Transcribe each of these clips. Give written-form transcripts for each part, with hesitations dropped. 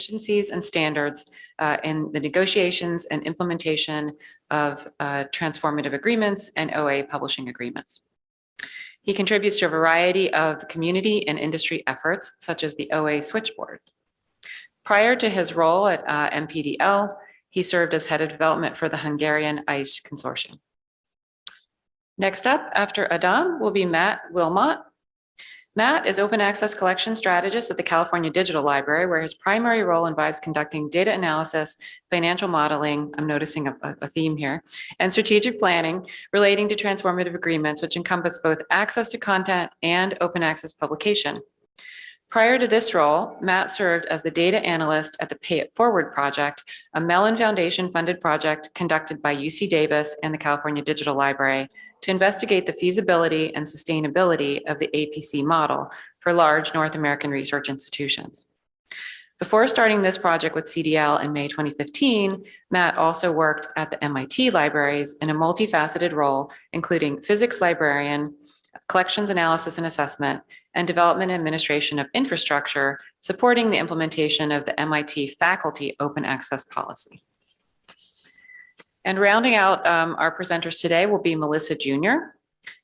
efficiencies and standards in the negotiations and implementation of transformative agreements and OA publishing agreements. He contributes to a variety of community and industry efforts, such as the OA Switchboard. Prior to his role at MPDL, he served as head of development for the Hungarian ICE consortium. Next up, after Adam, will be Matt Willmott. Matt is open access collection strategist at the California Digital Library, where his primary role involves conducting data analysis, financial modeling, I'm noticing a theme here, and strategic planning relating to transformative agreements, which encompass both access to content and open access publication. Prior to this role, Matt served as the data analyst at the Pay It Forward project, a Mellon Foundation funded project conducted by UC Davis and the California Digital Library to investigate the feasibility and sustainability of the APC model for large North American research institutions. Before starting this project with CDL in May 2015, Matt also worked at the MIT libraries in a multifaceted role, including physics librarian, collections analysis and assessment, and development and administration of infrastructure, supporting the implementation of the MIT faculty open access policy. And rounding out our presenters today will be Melissa Jr.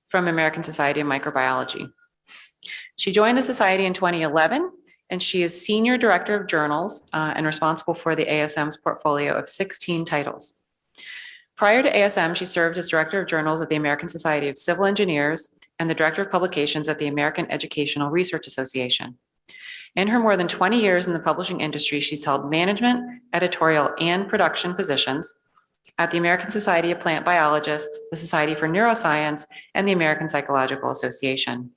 from American Society of Microbiology. She joined the Society in 2011, and she is Senior Director of Journals and responsible for the ASM's portfolio of 16 titles. Prior to ASM, she served as Director of Journals at the American Society of Civil Engineers and the Director of Publications at the American Educational Research Association. In her more than 20 years in the publishing industry, she's held management, editorial, and production positions at the American Society of Plant Biologists, the Society for Neuroscience, and the American Psychological Association.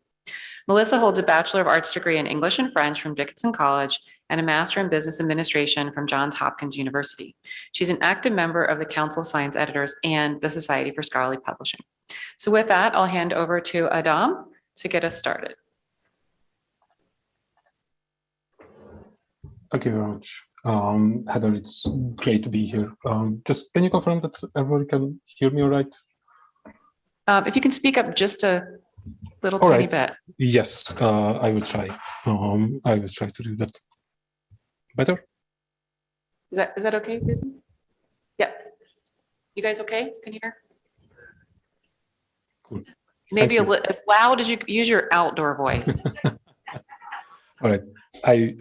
Melissa holds a Bachelor of Arts degree in English and French from Dickinson College and a Master in Business Administration from Johns Hopkins University. She's an active member of the Council of Science Editors and the Society for Scholarly Publishing. So with that, I'll hand over to Adam to get us started. Thank you very much. Heather, it's great to be here. Just can you confirm that everyone can hear me all right? If you can speak up just a little tiny bit. Yes, I will try. I will try to do that. Better? Is that okay, Susan? Yeah. You guys okay? Can you hear? Cool. Maybe as loud as you use your outdoor voice. All right. I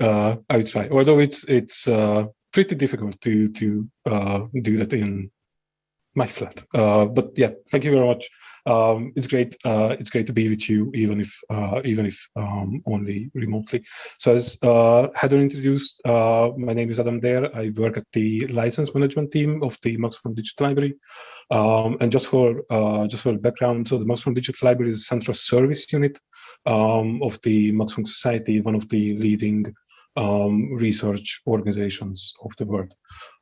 will try. Although it's pretty difficult to do that in my flat. But yeah, thank you very much. It's great to be with you, even if only remotely. So as Heather introduced, my name is Adam Dare. I work at the license management team of the Max Planck Digital Library. And just for background, so the Max Planck Digital Library is a central service unit of the Max Planck Society, one of the leading research organizations of the world.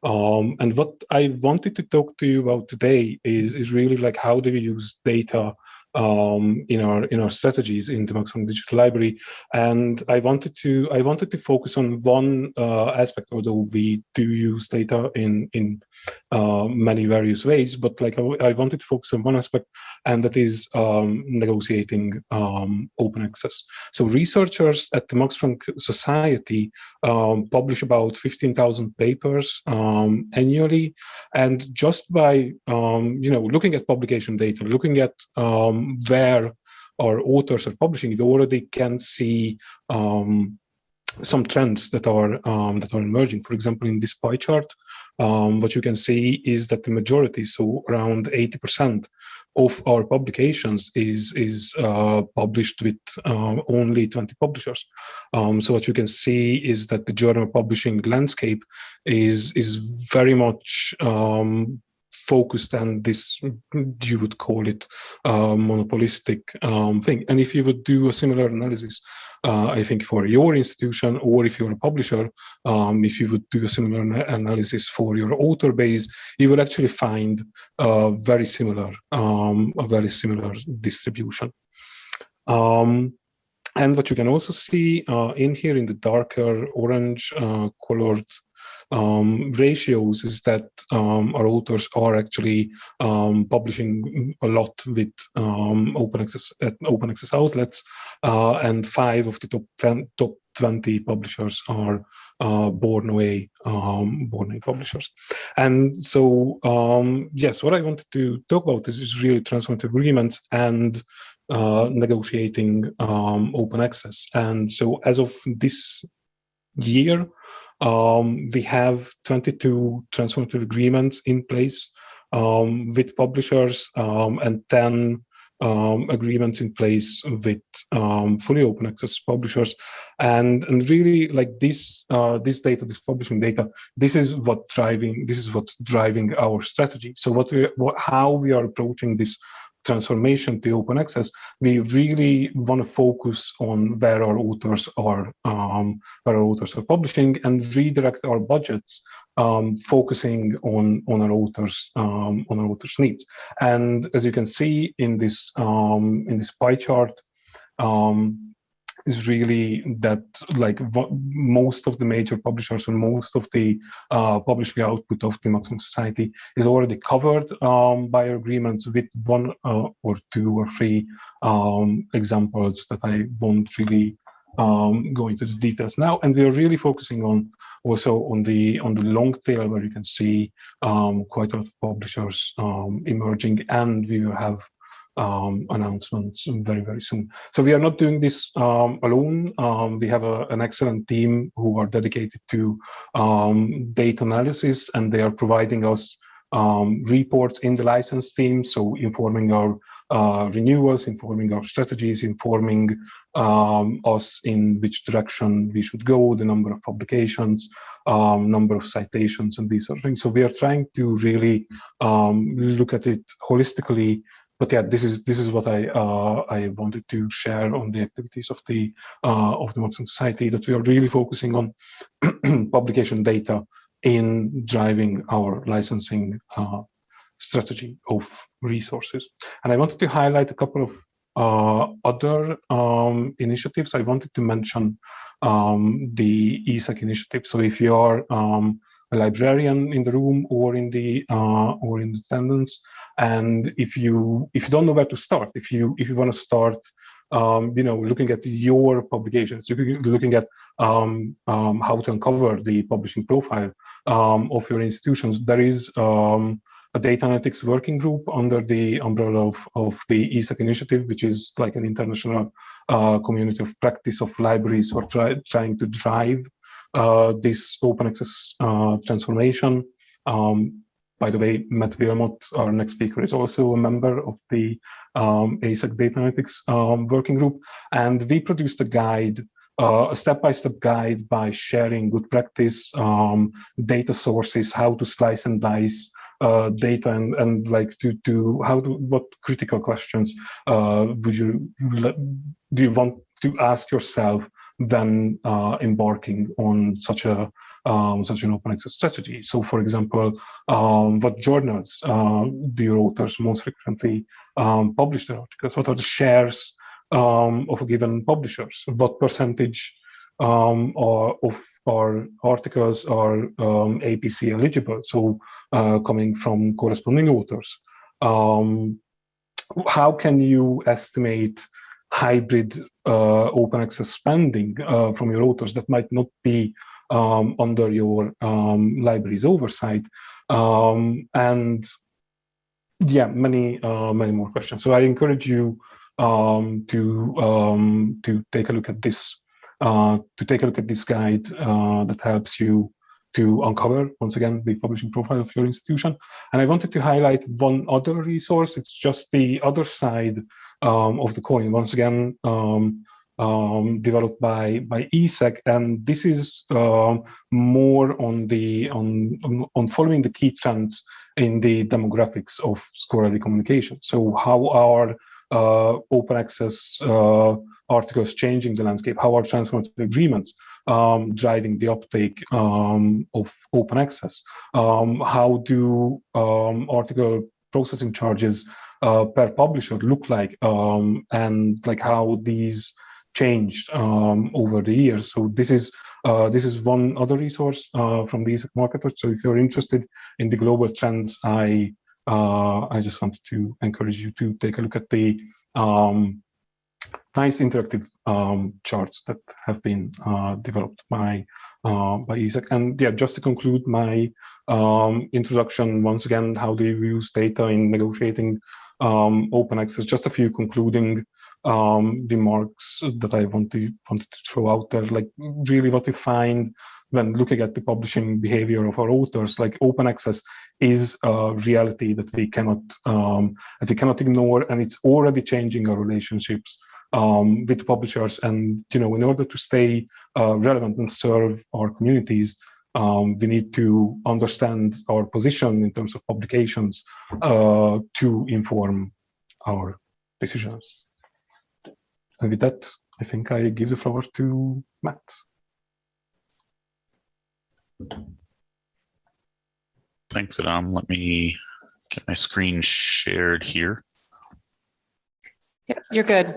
And what I wanted to talk to you about today is really like how do we use data in our strategies in the Max Planck Digital Library. And I wanted to focus on one aspect, although we do use data in many various ways, but like I wanted to focus on one aspect, and that is negotiating open access. So researchers at the Max Planck Society publish about 15,000 papers annually, and just by looking at publication data, looking at where our authors are publishing, you already can see some trends that are emerging. For example, in this pie chart, what you can see is that the majority, so around 80% of our publications is published with only 20 publishers. So what you can see is that the journal publishing landscape is very much focused, and this, you would call it monopolistic thing. And if you would do a similar analysis, I think for your institution, or if you're a publisher, if you would do a similar analysis for your author base, you will actually find a very similar distribution. And what you can also see in here in the darker orange colored ratios is that our authors are actually publishing a lot with open access outlets, and 5 of the top 20 publishers are born away publishers. And so, yes, what I wanted to talk about is really transformative agreements and negotiating open access. And so as of this year, we have 22 transformative agreements in place with publishers and 10 agreements in place with fully open access publishers, and really like this data, this publishing data, this is what's driving our strategy. So how we are approaching this transformation to open access, we really want to focus on where our authors are publishing, and redirect our budgets focusing on our authors' needs. And as you can see in this pie chart, is really that like most of the major publishers and most of the publishing output of the Maximum Society is already covered by our agreements, with one or two or three examples that I won't really go into the details now. And we are really focusing on also on the long tail, where you can see quite a lot of publishers emerging, and we will have announcements very, very soon. So we are not doing this alone. We have an excellent team who are dedicated to data analysis, and they are providing us reports in the license team, so informing our renewals, informing our strategies, informing us in which direction we should go, the number of publications, number of citations, and these sort of things. So we are trying to really look at it holistically. But yeah, this is what I wanted to share on the activities of the Maximum Society, that we are really focusing on publication data in driving our licensing strategy of resources. And I wanted to highlight a couple of other initiatives. I wanted to mention the ESAC initiative. So if you are a librarian in the room or in the attendance, and if you don't know where to start, if you want to start looking at your publications, you're looking at how to uncover the publishing profile of your institutions, there is a data analytics working group under the umbrella of the ESAC initiative, which is like an international community of practice of libraries who are trying to drive this open access transformation. By the way, Mathew Willmott, our next speaker, is also a member of the ESAC data analytics working group, and we produced a guide, a step-by-step guide by sharing good practice, data sources, how to slice and dice data, and like what critical questions do you want to ask yourself when embarking on such an open access strategy. So, for example, what journals do your authors most frequently publish their articles? What are the shares of a given publishers? What percentage of our articles are APC eligible? So, coming from corresponding authors. How can you estimate hybrid open access spending from your authors that might not be under your library's oversight? And yeah, many more questions. So I encourage you to take a look at this guide that helps you to uncover, once again, the publishing profile of your institution. And I wanted to highlight one other resource. It's just the other side of the coin, once again, developed by ESAC, and this is more on following the key trends in the demographics of scholarly communication. So how are open access articles changing the landscape? How are transformative agreements driving the uptake of open access? How do article processing charges per publisher look like, and like how these changed over the years? So this is one other resource from the ESAC marketers. So if you're interested in the global trends, I just wanted to encourage you to take a look at the nice interactive charts that have been developed by Isaac. And yeah, just to conclude my introduction, once again, how do you use data in negotiating open access? Just a few concluding remarks that I wanted to throw out there. Like, really what we find when looking at the publishing behavior of our authors, like open access is a reality that we cannot ignore, and it's already changing our relationships with publishers. And in order to stay relevant and serve our communities, we need to understand our position in terms of publications to inform our decisions. And with that, I think I give the floor to Matt. Thanks, Adam. Let me get my screen shared here. Yep, you're good.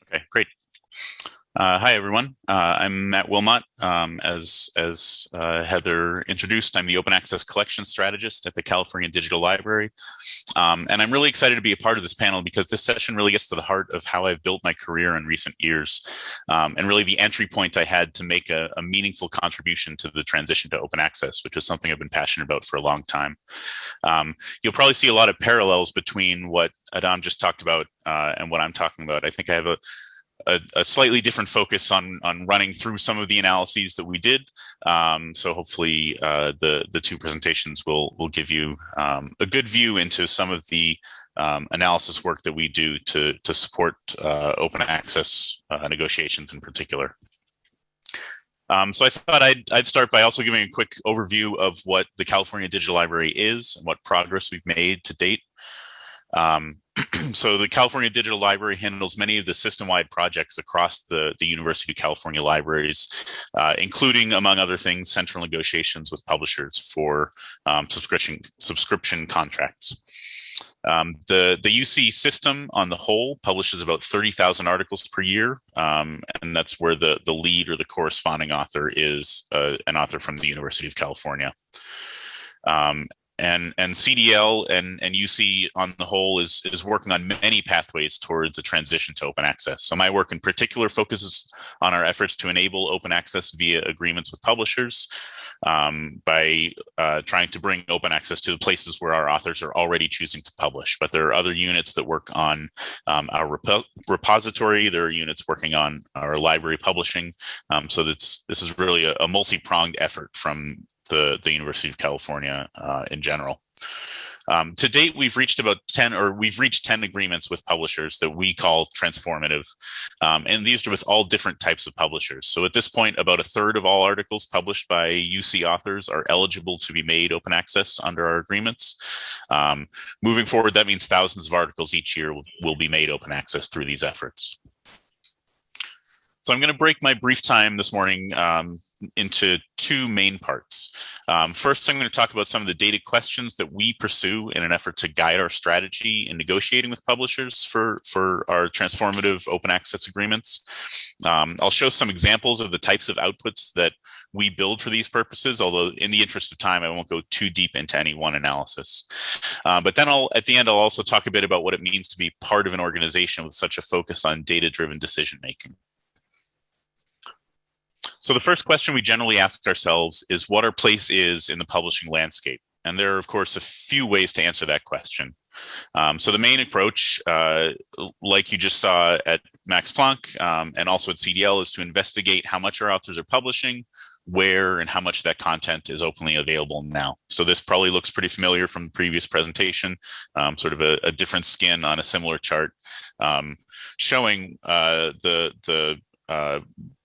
Okay, great. Hi, everyone. I'm Matt Willmott. As Heather introduced, I'm the Open Access Collection Strategist at the California Digital Library. And I'm really excited to be a part of this panel because this session really gets to the heart of how I've built my career in recent years, and really the entry point I had to make a meaningful contribution to the transition to open access, which is something I've been passionate about for a long time. You'll probably see a lot of parallels between what Adam just talked about and what I'm talking about. I think I have a slightly different focus on running through some of the analyses that we did. So hopefully the two presentations will give you a good view into some of the analysis work that we do to support open access negotiations in particular. So I thought I'd start by also giving a quick overview of what the California Digital Library is and what progress we've made to date. So the California Digital Library handles many of the system-wide projects across the University of California libraries, including, among other things, central negotiations with publishers for subscription contracts. The UC system on the whole publishes about 30,000 articles per year, and that's where the lead or the corresponding author is an author from the University of California. And CDL and UC on the whole is working on many pathways towards a transition to open access. So my work in particular focuses on our efforts to enable open access via agreements with publishers by trying to bring open access to the places where our authors are already choosing to publish. But there are other units that work on our repository. There are units working on our library publishing. So this is really a multi-pronged effort from the University of California in general. To date, we've reached 10 agreements with publishers that we call transformative. And these are with all different types of publishers. So at this point, about a third of all articles published by UC authors are eligible to be made open access under our agreements. Moving forward, that means thousands of articles each year will be made open access through these efforts. So I'm going to break my brief time this morning into two main parts. First, I'm going to talk about some of the data questions that we pursue in an effort to guide our strategy in negotiating with publishers for our transformative open access agreements. I'll show some examples of the types of outputs that we build for these purposes, although in the interest of time, I won't go too deep into any one analysis. But then at the end, I'll also talk a bit about what it means to be part of an organization with such a focus on data-driven decision-making. So the first question we generally ask ourselves is what our place is in the publishing landscape. And there are, of course, a few ways to answer that question. So the main approach, like you just saw at Max Planck and also at CDL, is to investigate how much our authors are publishing, where and how much of that content is openly available now. So this probably looks pretty familiar from the previous presentation, sort of a different skin on a similar chart, showing the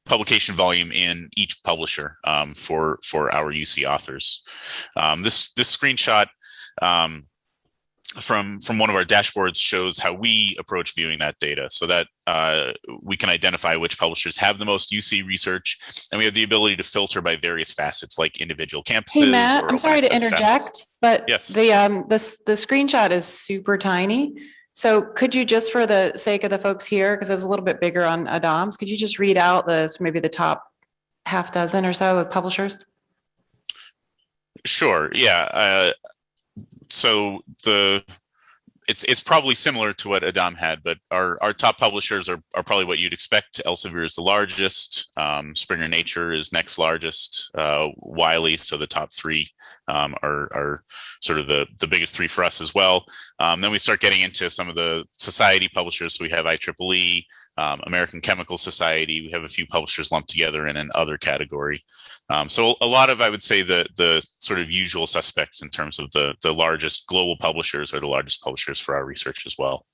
publication volume in each publisher for our UC authors. This screenshot from one of our dashboards shows how we approach viewing that data, so that we can identify which publishers have the most UC research, and we have the ability to filter by various facets like individual campuses. Hey Matt, I'm sorry to interject, but yes, the screenshot is super tiny. So could you, just for the sake of the folks here, because it's a little bit bigger on Adam's, could you just read out maybe the top half dozen or so of publishers? Sure. Yeah. So it's probably similar to what Adam had, but our top publishers are probably what you'd expect. Elsevier is the largest. Springer Nature is next largest. Wiley, so the top three are sort of the biggest three for us as well. Then we start getting into some of the society publishers. So we have IEEE, American Chemical Society. We have a few publishers lumped together in an other category. So a lot of, I would say, the sort of usual suspects in terms of the largest global publishers or the largest publishers for our research as well.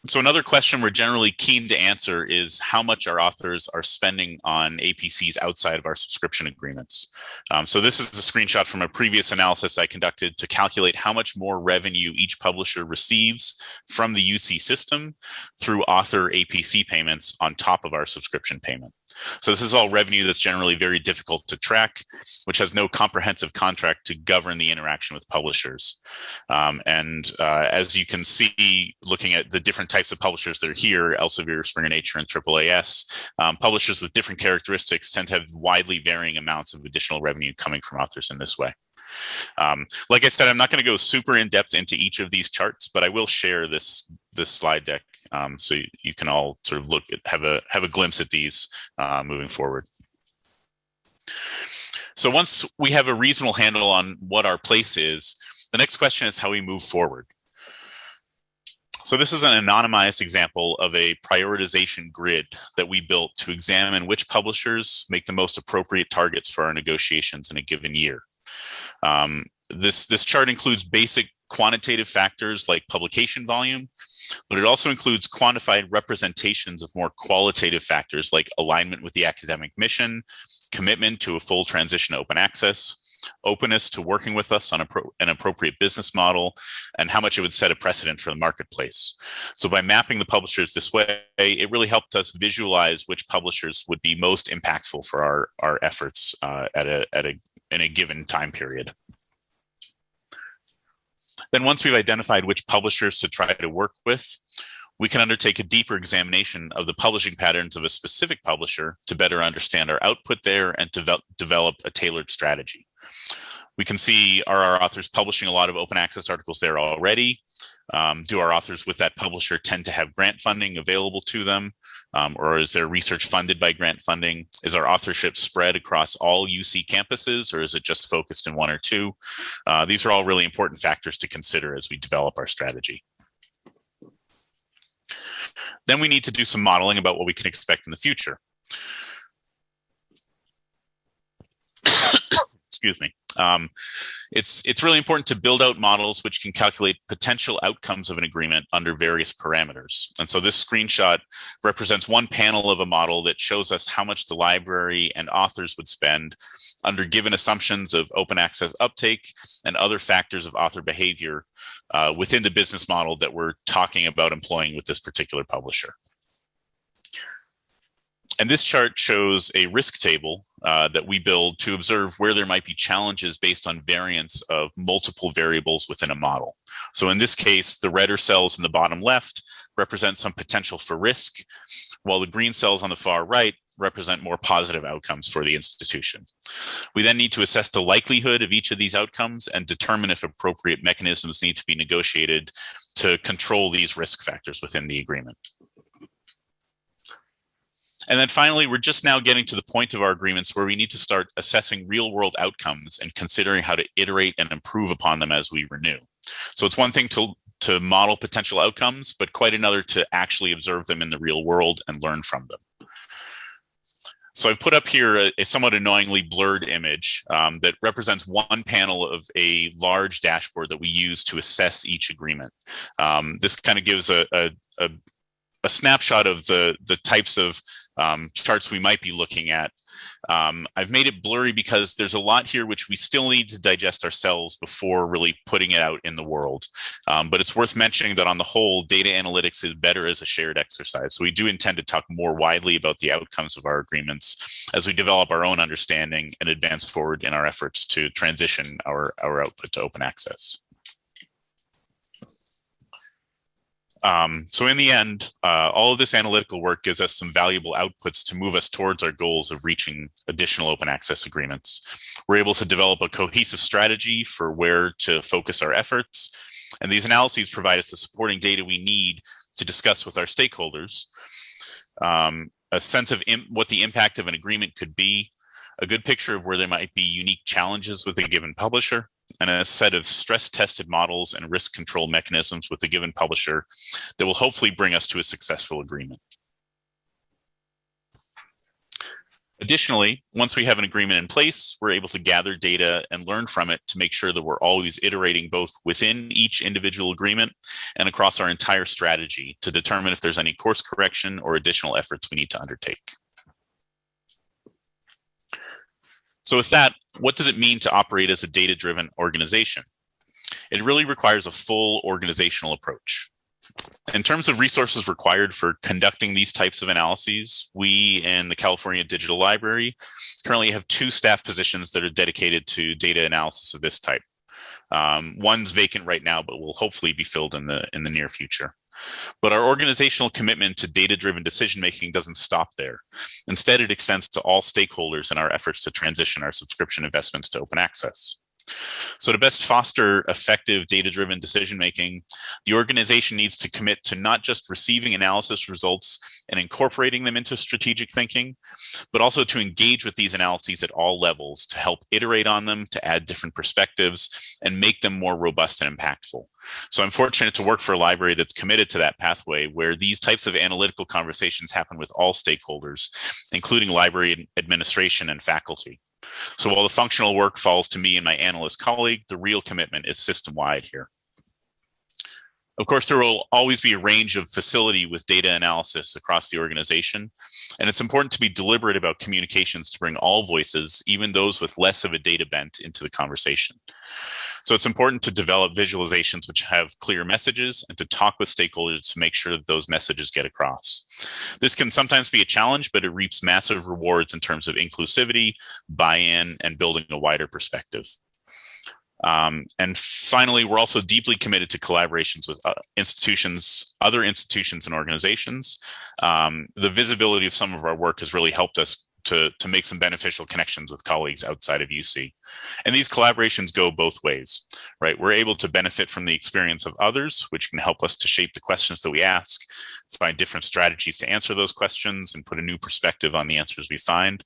So another question we're generally keen to answer is how much our authors are spending on APCs outside of our subscription agreements. So this is a screenshot from a previous analysis I conducted to calculate how much more revenue each publisher receives from the UC system through author APC payments on top of our subscription payment. So this is all revenue that's generally very difficult to track, which has no comprehensive contract to govern the interaction with publishers. As you can see, looking at the different types of publishers that are here, Elsevier, Springer Nature, and AAAS, publishers with different characteristics tend to have widely varying amounts of additional revenue coming from authors in this way. Like I said, I'm not going to go super in depth into each of these charts, but I will share this slide deck so you can all sort of have a glimpse at these moving forward. So once we have a reasonable handle on what our place is, the next question is how we move forward. So this is an anonymized example of a prioritization grid that we built to examine which publishers make the most appropriate targets for our negotiations in a given year. This chart includes basic quantitative factors like publication volume, but it also includes quantified representations of more qualitative factors like alignment with the academic mission, commitment to a full transition to open access, openness to working with us on an appropriate business model, and how much it would set a precedent for the marketplace. So by mapping the publishers this way, it really helped us visualize which publishers would be most impactful for our efforts in a given time period. Then once we've identified which publishers to try to work with, we can undertake a deeper examination of the publishing patterns of a specific publisher to better understand our output there and develop a tailored strategy. We can see, are our authors publishing a lot of open access articles there already? Do our authors with that publisher tend to have grant funding available to them? Or is their research funded by grant funding? Is our authorship spread across all UC campuses, or is it just focused in one or two? These are all really important factors to consider as we develop our strategy. Then we need to do some modeling about what we can expect in the future. Excuse me. It's really important to build out models which can calculate potential outcomes of an agreement under various parameters. And so this screenshot represents one panel of a model that shows us how much the library and authors would spend under given assumptions of open access uptake and other factors of author behavior within the business model that we're talking about employing with this particular publisher. And this chart shows a risk table that we build to observe where there might be challenges based on variance of multiple variables within a model. So in this case, the redder cells in the bottom left represent some potential for risk, while the green cells on the far right represent more positive outcomes for the institution. We then need to assess the likelihood of each of these outcomes and determine if appropriate mechanisms need to be negotiated to control these risk factors within the agreement. And then finally, we're just now getting to the point of our agreements where we need to start assessing real world outcomes and considering how to iterate and improve upon them as we renew. So it's one thing to model potential outcomes, but quite another to actually observe them in the real world and learn from them. So I've put up here a somewhat annoyingly blurred image that represents one panel of a large dashboard that we use to assess each agreement. This kind of gives a snapshot of the types of charts we might be looking at. I've made it blurry because there's a lot here which we still need to digest ourselves before really putting it out in the world. But it's worth mentioning that on the whole, data analytics is better as a shared exercise. So we do intend to talk more widely about the outcomes of our agreements as we develop our own understanding and advance forward in our efforts to transition our output to open access. So in the end, all of this analytical work gives us some valuable outputs to move us towards our goals of reaching additional open access agreements. We're able to develop a cohesive strategy for where to focus our efforts And these analyses provide us the supporting data we need to discuss with our stakeholders, a sense of what the impact of an agreement could be, a good picture of where there might be unique challenges with a given publisher, and a set of stress-tested models and risk control mechanisms with a given publisher that will hopefully bring us to a successful agreement. Additionally, once we have an agreement in place, we're able to gather data and learn from it to make sure that we're always iterating both within each individual agreement and across our entire strategy to determine if there's any course correction or additional efforts we need to undertake. So with that, what does it mean to operate as a data-driven organization? It really requires a full organizational approach. In terms of resources required for conducting these types of analyses, we in the California Digital Library currently have 2 staff positions that are dedicated to data analysis of this type. One's vacant right now, but will hopefully be filled in the near future. But our organizational commitment to data-driven decision-making doesn't stop there. Instead, it extends to all stakeholders in our efforts to transition our subscription investments to open access. So to best foster effective data-driven decision-making, the organization needs to commit to not just receiving analysis results and incorporating them into strategic thinking, but also to engage with these analyses at all levels to help iterate on them, to add different perspectives, and make them more robust and impactful. So I'm fortunate to work for a library that's committed to that pathway where these types of analytical conversations happen with all stakeholders, including library administration and faculty. So while the functional work falls to me and my analyst colleague, the real commitment is system-wide here. Of course, there will always be a range of facility with data analysis across the organization, and it's important to be deliberate about communications to bring all voices, even those with less of a data bent, into the conversation. So it's important to develop visualizations which have clear messages and to talk with stakeholders to make sure that those messages get across. This can sometimes be a challenge, but it reaps massive rewards in terms of inclusivity, buy-in, and building a wider perspective. And finally, we're also deeply committed to collaborations with other institutions and organizations. The visibility of some of our work has really helped us to make some beneficial connections with colleagues outside of UC. And these collaborations go both ways, right? We're able to benefit from the experience of others, which can help us to shape the questions that we ask, find different strategies to answer those questions, and put a new perspective on the answers we find,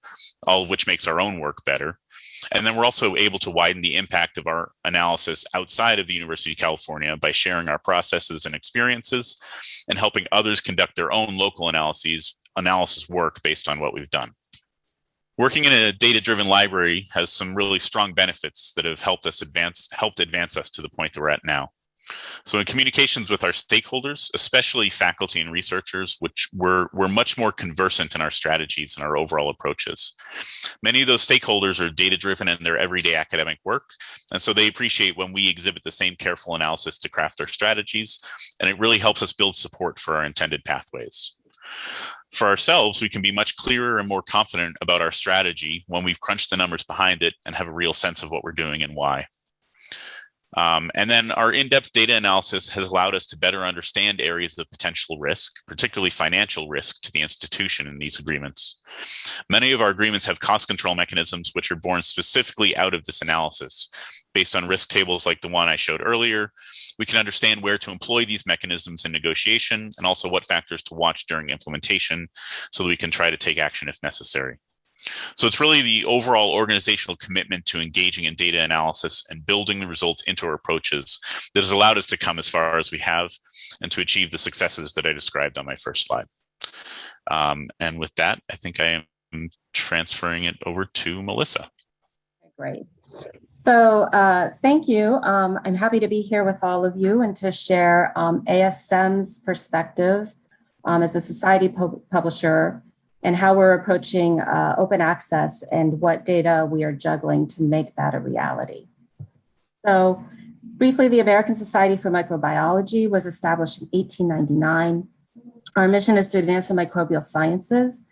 all of which makes our own work better. And then we're also able to widen the impact of our analysis outside of the University of California by sharing our processes and experiences and helping others conduct their own local analysis work based on what we've done. Working in a data-driven library has some really strong benefits that have helped advance us to the point that we're at now. So in communications with our stakeholders, especially faculty and researchers, which we're much more conversant in our strategies and our overall approaches. Many of those stakeholders are data-driven in their everyday academic work, and so they appreciate when we exhibit the same careful analysis to craft our strategies, and it really helps us build support for our intended pathways. For ourselves, we can be much clearer and more confident about our strategy when we've crunched the numbers behind it and have a real sense of what we're doing and why. And then our in-depth data analysis has allowed us to better understand areas of potential risk, particularly financial risk to the institution in these agreements. Many of our agreements have cost control mechanisms which are born specifically out of this analysis. Based on risk tables like the one I showed earlier, we can understand where to employ these mechanisms in negotiation and also what factors to watch during implementation so that we can try to take action if necessary. So it's really the overall organizational commitment to engaging in data analysis and building the results into our approaches that has allowed us to come as far as we have and to achieve the successes that I described on my first slide. And with that, I think I am transferring it over to Melissa. Great. So thank you. I'm happy to be here with all of you and to share ASM's perspective as a society publisher and how we're approaching open access and what data we are juggling to make that a reality. So briefly, the American Society for Microbiology was established in 1899. Our mission is to advance the microbial sciences.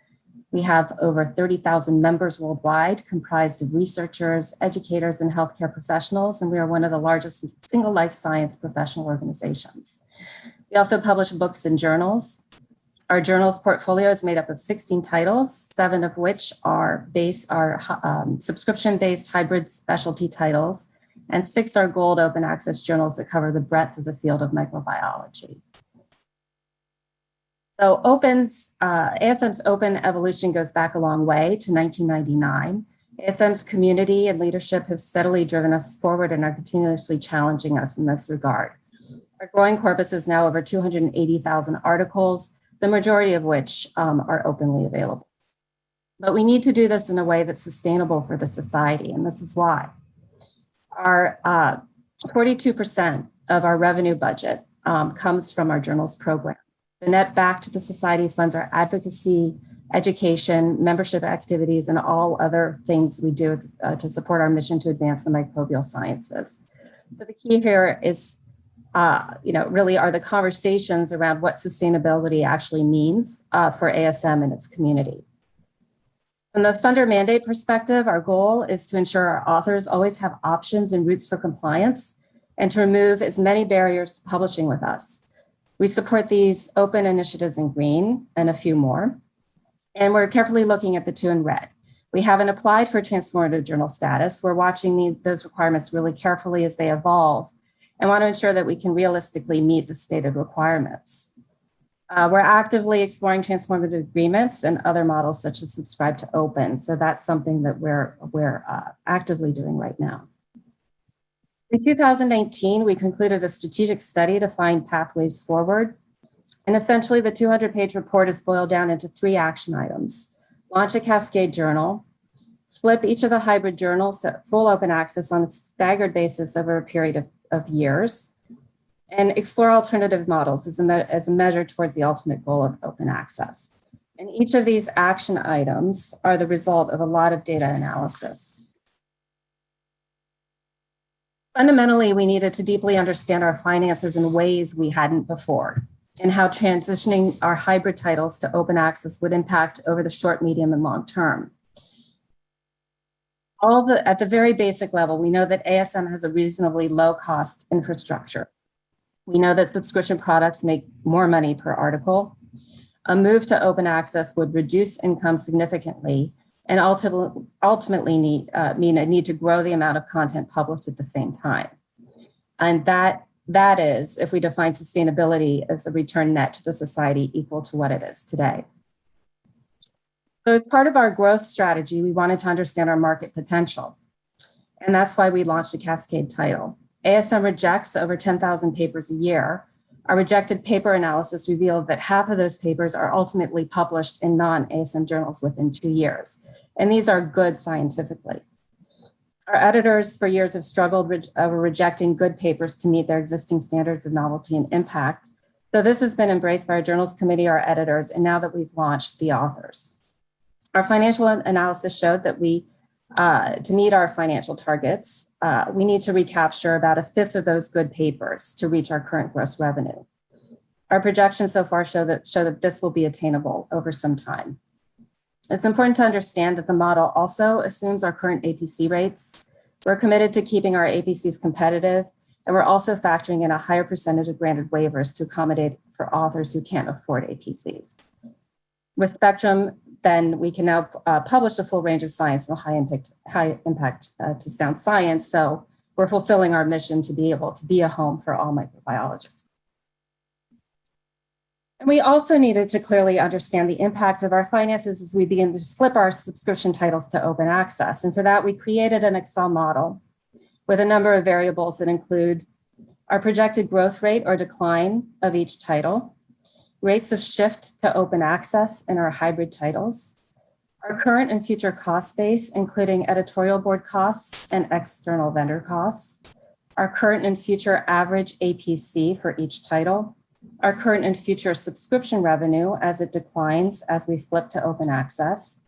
We have over 30,000 members worldwide, comprised of researchers, educators, and healthcare professionals, and we are one of the largest single life science professional organizations. We also publish books and journals. Our journals portfolio is made up of 16 titles, 7 of which are subscription-based hybrid specialty titles, and 6 are gold open access journals that cover the breadth of the field of microbiology. So ASM's open evolution goes back a long way to 1999. ASM's community and leadership have steadily driven us forward and are continuously challenging us in this regard. Our growing corpus is now over 280,000 articles, the majority of which are openly available. But we need to do this in a way that's sustainable for the society, and this is why. Our 42% of our revenue budget comes from our journals program. The net back to the society funds our advocacy, education, membership activities, and all other things we do to support our mission to advance the microbial sciences. So the key here is, really are the conversations around what sustainability actually means for ASM and its community. From the funder mandate perspective, our goal is to ensure our authors always have options and routes for compliance and to remove as many barriers to publishing with us. We support these open initiatives in green and a few more, and we're carefully looking at the 2 in red. We haven't applied for transformative journal status. We're watching those requirements really carefully as they evolve and want to ensure that we can realistically meet the stated requirements. We're actively exploring transformative agreements and other models such as subscribe to open. So that's something that we're actively doing right now. In 2019, we concluded a strategic study to find pathways forward. And essentially the 200-page report is boiled down into 3 action items. Launch a Cascade journal, flip each of the hybrid journals to full open access on a staggered basis over a period of years, and explore alternative models as a measure towards the ultimate goal of open access. And each of these action items are the result of a lot of data analysis. Fundamentally, we needed to deeply understand our finances in ways we hadn't before, and how transitioning our hybrid titles to open access would impact over the short, medium, and long term. At the very basic level, we know that ASM has a reasonably low cost infrastructure. We know that subscription products make more money per article. A move to open access would reduce income significantly and ultimately mean a need to grow the amount of content published at the same time. And that is, if we define sustainability as a return net to the society equal to what it is today. So as part of our growth strategy, we wanted to understand our market potential. And that's why we launched a Cascade title. ASM rejects over 10,000 papers a year. Our rejected paper analysis revealed that half of those papers are ultimately published in non-ASM journals within 2 years. And these are good scientifically. Our editors for years have struggled over rejecting good papers to meet their existing standards of novelty and impact. So this has been embraced by our journals committee, our editors, and now that we've launched, the authors. Our financial analysis showed that to meet our financial targets, we need to recapture about 1/5 of those good papers to reach our current gross revenue. Our projections so far show that this will be attainable over some time. It's important to understand that the model also assumes our current APC rates. We're committed to keeping our APCs competitive, and we're also factoring in a higher percentage of granted waivers to accommodate for authors who can't afford APCs. With Spectrum, then we can now publish a full range of science from high impact to sound science. So we're fulfilling our mission to be able to be a home for all microbiologists. And we also needed to clearly understand the impact of our finances as we begin to flip our subscription titles to open access. And for that, we created an Excel model with a number of variables that include our projected growth rate or decline of each title, rates of shift to open access in our hybrid titles, our current and future cost base, including editorial board costs and external vendor costs, our current and future average APC for each title, our current and future subscription revenue as it declines as we flip to open access,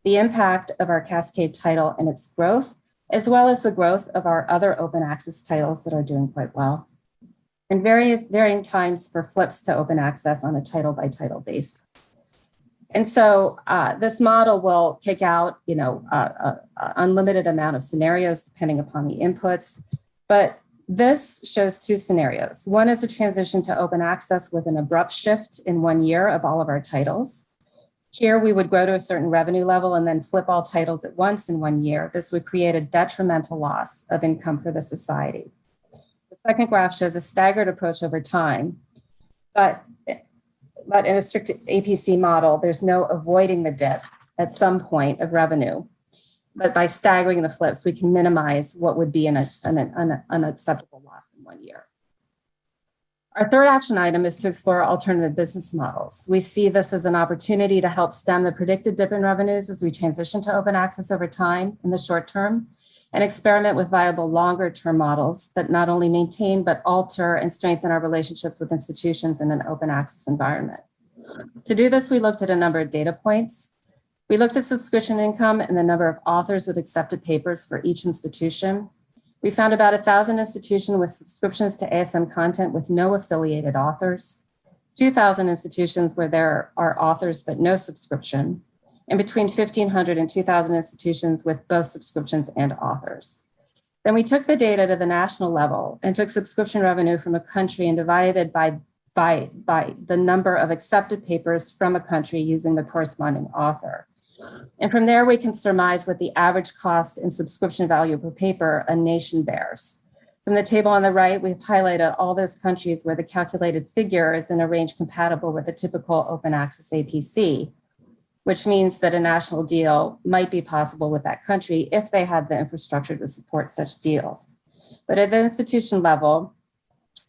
the impact of our Cascade title and its growth, as well as the growth of our other open access titles that are doing quite well, and varying times for flips to open access on a title by title basis. And so this model will kick out, an unlimited amount of scenarios depending upon the inputs, but this shows two scenarios. One is a transition to open access with an abrupt shift in 1 year of all of our titles. Here, we would grow to a certain revenue level and then flip all titles at once in 1 year. This would create a detrimental loss of income for the society. The second graph shows a staggered approach over time, but in a strict APC model, there's no avoiding the dip at some point of revenue. But by staggering the flips, we can minimize what would be an unacceptable loss in 1 year. Our third action item is to explore alternative business models. We see this as an opportunity to help stem the predicted dip in revenues as we transition to open access over time in the short term, and experiment with viable longer term models that not only maintain, but alter and strengthen our relationships with institutions in an open access environment. To do this, we looked at a number of data points. We looked at subscription income and the number of authors with accepted papers for each institution. We found about 1,000 institutions with subscriptions to ASM content with no affiliated authors, 2,000 institutions where there are authors but no subscription, and between 1,500 and 2,000 institutions with both subscriptions and authors. Then we took the data to the national level and took subscription revenue from a country and divided by the number of accepted papers from a country using the corresponding author. And from there, we can surmise what the average cost and subscription value per paper a nation bears. From the table on the right, we've highlighted all those countries where the calculated figure is in a range compatible with a typical open access APC, which means that a national deal might be possible with that country if they had the infrastructure to support such deals. But at the institution level,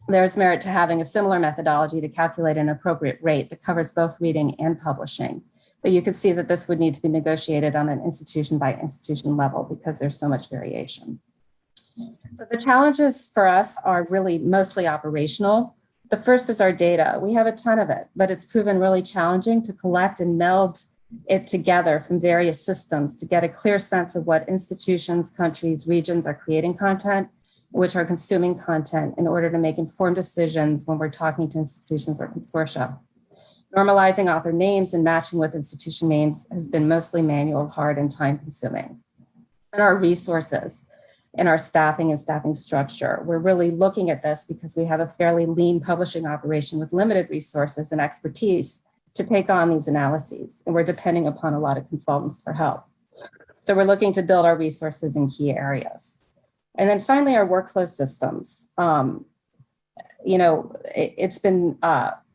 there's merit to having a similar methodology to calculate an appropriate rate that covers both reading and publishing. But you can see that this would need to be negotiated on an institution by institution level because there's so much variation. So the challenges for us are really mostly operational. The first is our data. We have a ton of it, but it's proven really challenging to collect and meld it together from various systems to get a clear sense of what institutions, countries, regions are creating content, which are consuming content in order to make informed decisions when we're talking to institutions or consortia. Normalizing author names and matching with institution names has been mostly manual, hard, and time consuming. And our resources and our staffing and staffing structure, we're really looking at this because we have a fairly lean publishing operation with limited resources and expertise to take on these analyses. And we're depending upon a lot of consultants for help. So we're looking to build our resources in key areas. And then finally, our workflow systems. It's been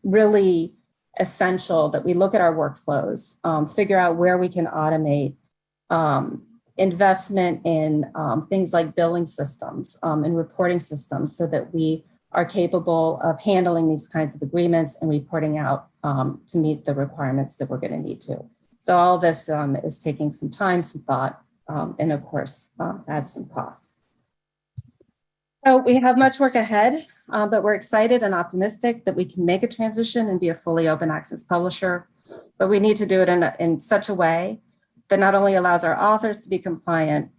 really essential that we look at our workflows, figure out where we can automate, investment in things like billing systems and reporting systems so that we are capable of handling these kinds of agreements and reporting out to meet the requirements that we're going to need to. So all this is taking some time, some thought, and of course, adds some cost. So we have much work ahead, but we're excited and optimistic that we can make a transition and be a fully open access publisher. But we need to do it in such a way that not only allows our authors to be compliant,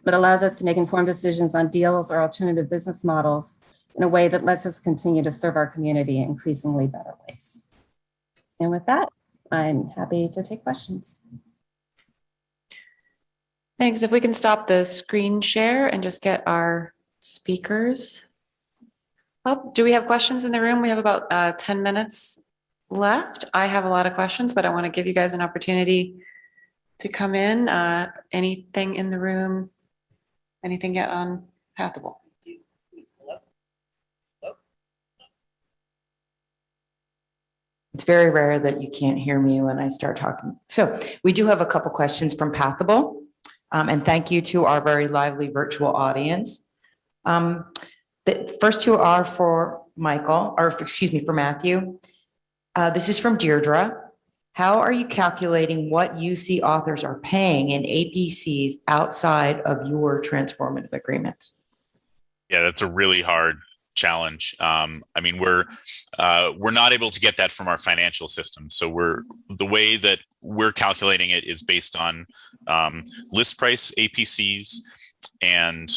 but allows us to make informed decisions on deals or alternative business models in a way that lets us continue to serve our community in increasingly better ways. And with that, I'm happy to take questions. Thanks. If we can stop the screen share and just get our speakers up. Do we have questions in the room? We have about 10 minutes left. I have a lot of questions, but I want to give you guys an opportunity to come in. Anything in the room? Anything yet on Pathable? It's very rare that you can't hear me when I start talking. So we do have a couple questions from Pathable. And thank you to our very lively virtual audience. The first two are for Michael, or excuse me, for Matthew. This is from Deirdre. How are you calculating what UC authors are paying in APCs outside of your transformative agreements? Yeah, that's a really hard challenge. I mean, we're not able to get that from our financial system. So the way that we're calculating it is based on list price APCs and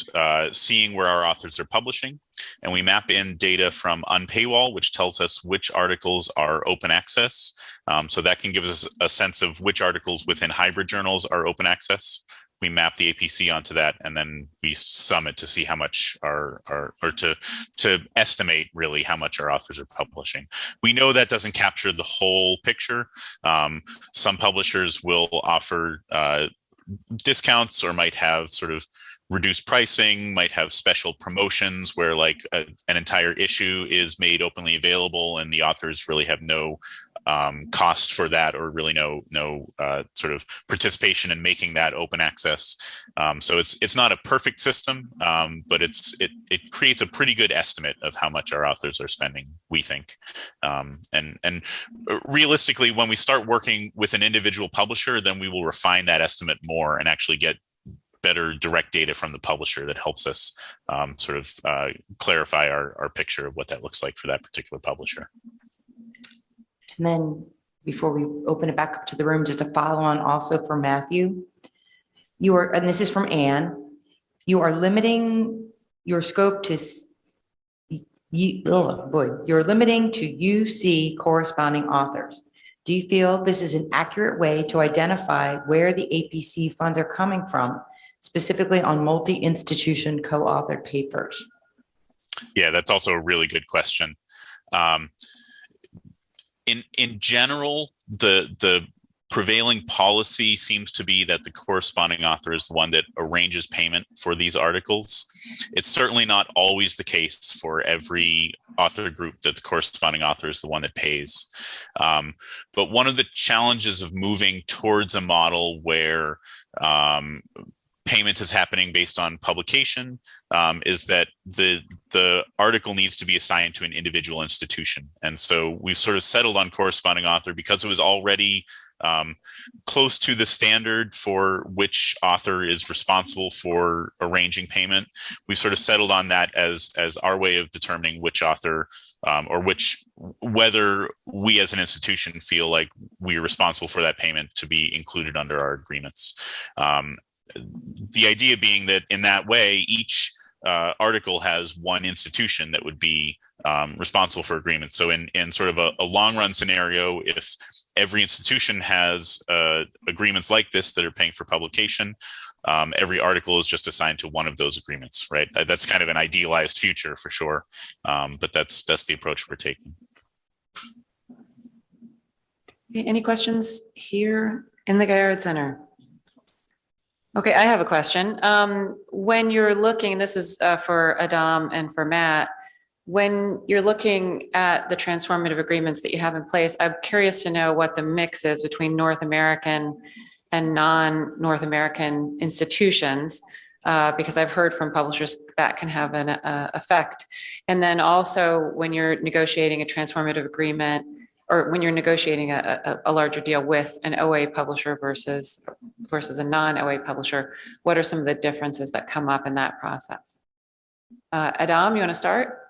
seeing where our authors are publishing. And we map in data from Unpaywall, which tells us which articles are open access. So that can give us a sense of which articles within hybrid journals are open access we map the APC onto that, and then we sum it to see how much or to estimate really how much our authors are publishing. We know that doesn't capture the whole picture. Some publishers will offer discounts or might have sort of reduced pricing, might have special promotions where like an entire issue is made openly available and the authors really have no cost for that, or really no sort of participation in making that open access. So it's not a perfect system, but it creates a pretty good estimate of how much our authors are spending, we think. And realistically, when we start working with an individual publisher, then we will refine that estimate more and actually get better direct data from the publisher that helps us sort of clarify our picture of what that looks like for that particular publisher. And then before we open it back up to the room, just a follow on also for Matthew. You are, and this is from Anne, you are limiting your scope to, you're limiting to UC corresponding authors. Do you feel this is an accurate way to identify where the APC funds are coming from, specifically on multi-institution co-authored papers? Yeah, that's also a really good question. In general, the prevailing policy seems to be that the corresponding author is the one that arranges payment for these articles. It's certainly not always the case for every author group that the corresponding author is the one that pays. But one of the challenges of moving towards a model where payment is happening based on publication is that the article needs to be assigned to an individual institution. And so we've sort of settled on corresponding author because it was already close to the standard for which author is responsible for arranging payment. We've sort of settled on that as our way of determining which author or whether we as an institution feel like we are responsible for that payment to be included under our agreements. The idea being that in that way, each article has one institution that would be responsible for agreements. So in sort of a long run scenario, if every institution has agreements like this that are paying for publication, every article is just assigned to one of those agreements, right? That's kind of an idealized future for sure, but that's the approach we're taking. Any questions here in the Gaillard Center? Okay, I have a question. When you're looking, and this is for Adam and for Matt, when you're looking at the transformative agreements that you have in place, I'm curious to know what the mix is between North American and non-North American institutions, because I've heard from publishers that can have an effect. And then also when you're negotiating a transformative agreement, or when you're negotiating a larger deal with an OA publisher versus a non-OA publisher, what are some of the differences that come up in that process? Adam, you want to start?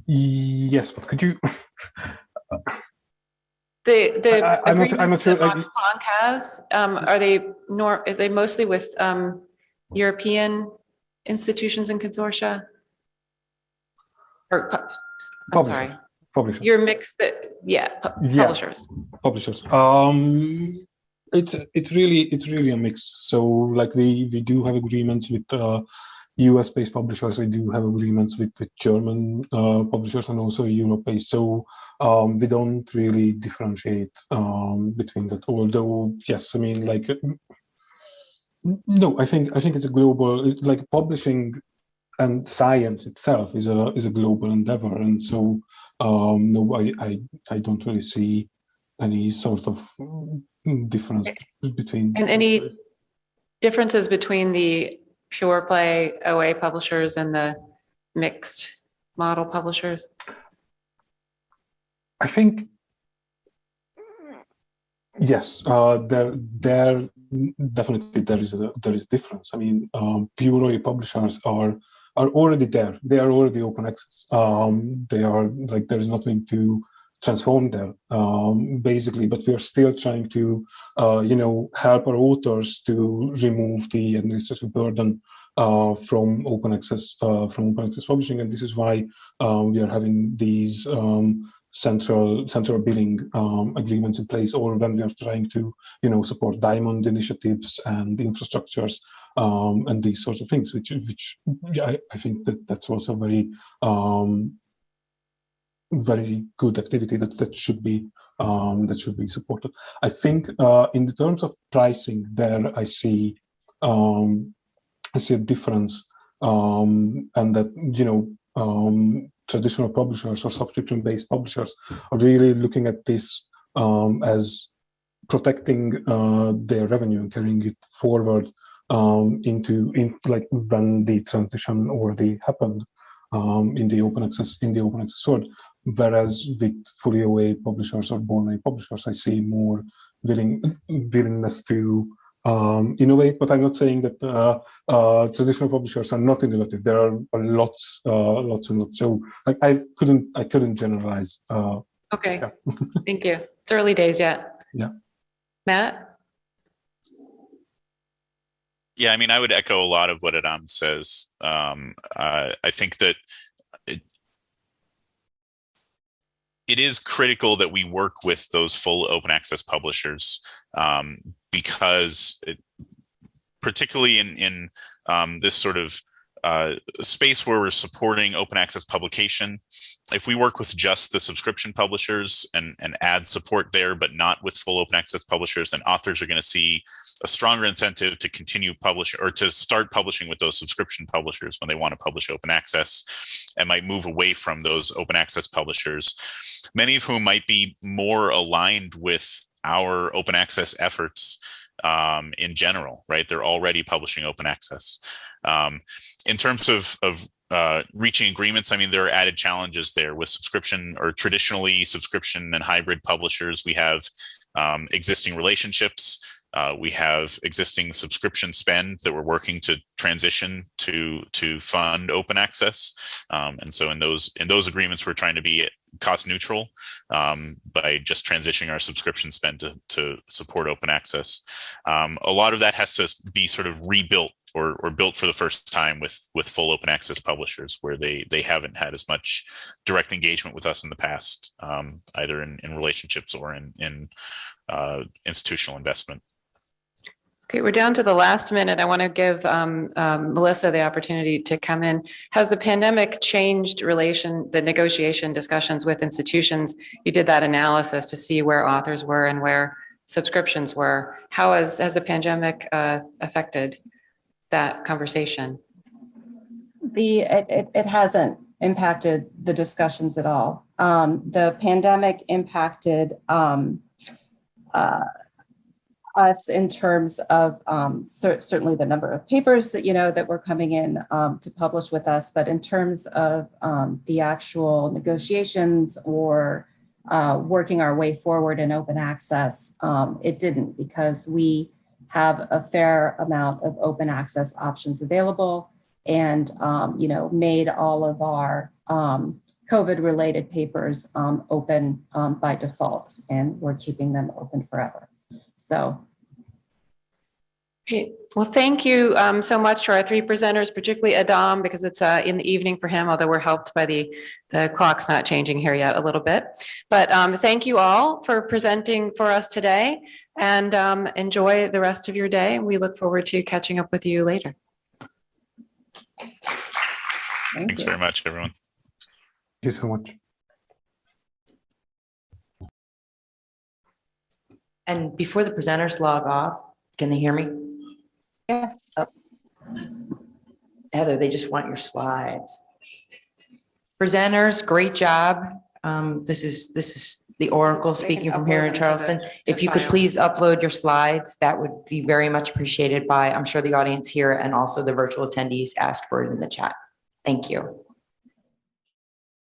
Yes, but could you? The agreements sure, that Planck has, are they mostly with European institutions and consortia? Or, I'm sorry. Publishers. You're mixed, publishers. Publishers. It's really a mix. So like we do have agreements with US-based publishers. We do have agreements with German publishers and also Europe-based. So we don't really differentiate between that. Although yes, I mean like no, I think it's a global, like publishing and science itself is a global endeavor, and so no, I don't really see any sort of difference between. And any differences between the pure play OA publishers and the mixed model publishers? I think yes, there definitely there is a difference. I mean, pure OA publishers are already there. They are already open access. They are like, there is nothing to transform there, basically, but we are still trying to, help our authors to remove the administrative burden from open access publishing. And this is why we are having these central billing agreements in place, or when we are trying to support diamond initiatives and infrastructures and these sorts of things, which yeah, I think that's also very very good activity that should be supported. I think in the terms of pricing, there I see a difference, and that traditional publishers or subscription-based publishers are really looking at this as protecting their revenue and carrying it forward into like when the transition already happened in the open access world. Whereas with fully OA publishers or born OA publishers, I see more willingness to innovate. But I'm not saying that traditional publishers are not innovative. There are lots and lots. So I couldn't generalize. Okay, yeah. Thank you. It's early days yet. Yeah. Matt? Yeah, I mean, I would echo a lot of what Adam says. I think that it is critical that we work with those full open access publishers, because particularly in this sort of space where we're supporting open access publication, if we work with just the subscription publishers and add support there, but not with full open access publishers, then authors are going to see a stronger incentive to continue publishing or to start publishing with those subscription publishers when they want to publish open access, and might move away from those open access publishers, many of whom might be more aligned with our open access efforts in general, right? They're already publishing open access. In terms of reaching agreements, I mean, there are added challenges there with subscription or traditionally subscription and hybrid publishers. We have existing relationships. We have existing subscription spend that we're working to transition to fund open access. And so in those agreements, we're trying to be cost neutral by just transitioning our subscription spend to support open access. A lot of that has to be sort of rebuilt or built for the first time with full open access publishers, where they haven't had as much direct engagement with us in the past, either in relationships or in institutional investment. Okay, we're down to the last minute. I want to give Melissa the opportunity to come in. Has the pandemic changed the negotiation discussions with institutions? You did that analysis to see where authors were and where subscriptions were. How has the pandemic affected that conversation? It hasn't impacted the discussions at all. The pandemic impacted us in terms of certainly the number of papers that that were coming in to publish with us, but in terms of the actual negotiations or working our way forward in open access, it didn't, because we have a fair amount of open access options available, and made all of our COVID-related papers open by default, and we're keeping them open forever. So. Okay. Well, thank you so much to our three presenters, particularly Adam, because it's in the evening for him, although we're helped by the clock's not changing here yet a little bit. But thank you all for presenting for us today, and enjoy the rest of your day. We look forward to catching up with you later. Thanks very much, everyone. Thank you so much. And before the presenters log off, can they hear me? Yeah. Oh. Heather, they just want your slides. Presenters, great job. This is the Oracle speaking from here in Charleston. If you could please upload your slides, that would be very much appreciated by, I'm sure, the audience here, and also the virtual attendees asked for it in the chat. Thank you.